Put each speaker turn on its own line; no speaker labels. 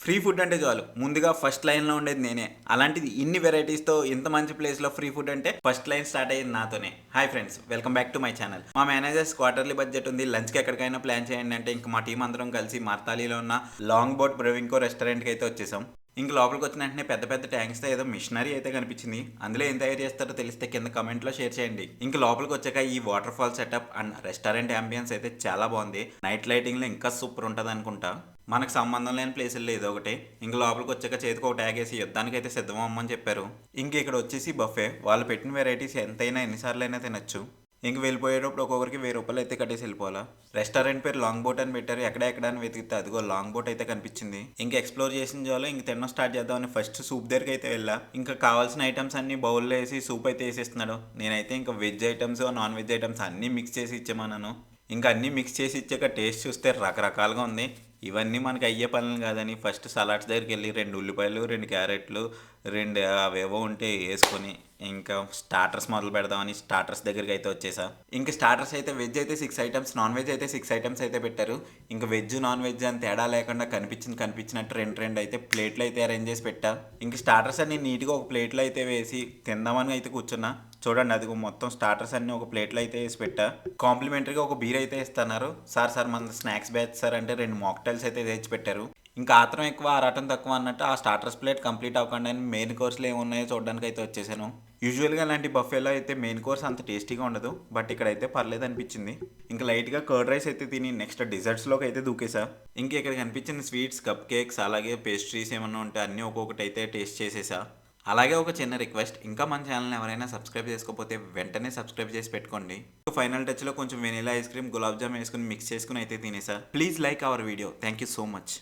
Free food అంటే చాలు ముందుగా ఫస్ట్ లైన్లో ఉండేది నేనే. అలాంటిది ఇన్ని వెరైటీస్తో ఇంత మంచి ప్లేస్లో ఫ్రీ ఫుడ్ అంటే ఫస్ట్ లైన్ స్టార్ట్ అయ్యింది నాతోనే. Hi friends, welcome back to my channel. మా మేనేజర్స్ క్వార్టర్లీ బడ్జెట్ ఉంది, లంచ్కి ఎక్కడికైనా ప్లాన్ చేయండి అంటే ఇంక మా టీం అందరం కలిసి మార్తాలీలో ఉన్న లాంగ్ బోట్ బ్రెవింకో రెస్టారెంట్కి అయితే వచ్చేసాం. ఇంక లోపలికి వచ్చిన వెంటనే పెద్ద పెద్ద ట్యాంక్స్తో ఏదో మిషనరీ అయితే కనిపించింది. అందులో ఏం తయారు చేస్తారో తెలిస్తే కింద కమెంట్లో షేర్ చేయండి. ఇంక లోపలికి వచ్చాక ఈ water fall setup and restaurant ambience అయితే చాలా బాగుంది. నైట్ లైటింగ్లో ఇంకా సూపర్ ఉంటుంది అనుకుంటా. మనకు సంబంధం లేని ప్లేసుల్లో ఏదో ఒకటి. ఇంక లోపలికి వచ్చాక చేతికి ఒక ట్యాగ్ వేసి యుద్ధానికి అయితే సిద్ధమమ్మని చెప్పారు. ఇంక ఇక్కడ వచ్చేసి బఫే, వాళ్ళు పెట్టిన వెరైటీస్ ఎంతైనా ఎన్నిసార్లు అయినా తినచ్చు. ఇంక వెళ్ళిపోయేటప్పుడు ఒక్కొక్కరికి ₹1000 అయితే కట్టేసి వెళ్ళిపోవాలా. రెస్టారెంట్ పేరు లాంగ్ బోట్ అని పెట్టారు. ఎక్కడ అని వెతికితే అదిగో లాంగ్ బోట్ అయితే కనిపించింది. ఇంక ఎక్స్ప్లోర్ చేసిన చాలు ఇంక తినడం స్టార్ట్ చేద్దామని ఫస్ట్ సూప్ దగ్గరికి అయితే వెళ్ళా. ఇంకా కావాల్సిన ఐటమ్స్ అన్ని బౌల్లో వేసి సూప్ అయితే వేసేస్తున్నాడు. నేనైతే ఇంకా veg items non veg items అన్నీ మిక్స్ చేసి ఇచ్చామన్నాను. ఇంకా అన్నీ మిక్స్ చేసి ఇచ్చాక టేస్ట్ చూస్తే రకరకాలుగా ఉంది. ఇవన్నీ మనకి అయ్యే పనులు కాదని ఫస్ట్ సలాడ్స్ దగ్గరికి వెళ్ళి 2 ఉల్లిపాయలు, 2 క్యారెట్లు, 2 అవేవో ఉంటే వేసుకొని ఇంకా స్టార్టర్స్ మొదలు పెడదామని స్టార్టర్స్ దగ్గరికి అయితే వచ్చేసా. ఇంకా స్టార్టర్స్ అయితే వెజ్ అయితే 6 ఐటమ్స్, నాన్ వెజ్ అయితే 6 ఐటమ్స్ అయితే పెట్టారు. ఇంకా వెజ్ నాన్ వెజ్ అని తేడా లేకుండా కనిపించినట్టు రెండు అయితే ప్లేట్లు అయితే అరేంజ్ చేసి పెట్టా. ఇంక స్టార్టర్స్ అన్ని నీట్గా ఒక ప్లేట్లో అయితే వేసి తిందామని అయితే కూర్చున్నా. చూడండి, అది మొత్తం స్టార్టర్స్ అన్ని ఒక ప్లేట్లో అయితే వేసి పెట్టా. కాంప్లిమెంటరీగా ఒక బీర్ అయితే ఇస్తున్నారు. సార్ మన స్నాక్స్ బ్యాచ్ సార్ అంటే 2 మాక్టైల్స్ అయితే తెచ్చి పెట్టారు. ఇంకా ఆత్రం ఎక్కువ ఆరాటం తక్కువ అన్నట్టు ఆ స్టార్టర్స్ ప్లేట్ కంప్లీట్ అవ్వకుండా మెయిన్ కోర్స్లో ఏమున్నాయో చూడడానికి అయితే వచ్చేసాను. యూజువల్గా ఇలాంటి బఫేలో అయితే మెయిన్ కోర్స్ అంత టేస్టీగా ఉండదు, బట్ ఇక్కడ అయితే పర్లేదు అనిపించింది. ఇంకా లైట్గా కర్డ్ రైస్ అయితే తిని నెక్స్ట్ డిజర్ట్స్లోకి అయితే దూకేసా. ఇంకా ఇక్కడ కనిపించిన స్వీట్స్, కప్ కేక్స్, అలాగే పేస్ట్రీస్ ఏమన్నా ఉంటే అన్నీ ఒక్కొక్కటి అయితే టేస్ట్ చేసేసా. అలాగే ఒక చిన్న రిక్వెస్ట్, ఇంకా మన ఛానల్ని ఎవరైనా సబ్స్క్రైబ్ చేసుకోకపోతే వెంటనే సబ్స్క్రైబ్ చేసి పెట్టుకోండి. ఫైనల్ టచ్లో కొంచెం vanilla ice cream, gulab jam వేసుకుని మిక్స్ చేసుకుని అయితే తినేసా. Please like our video. Thank you so much.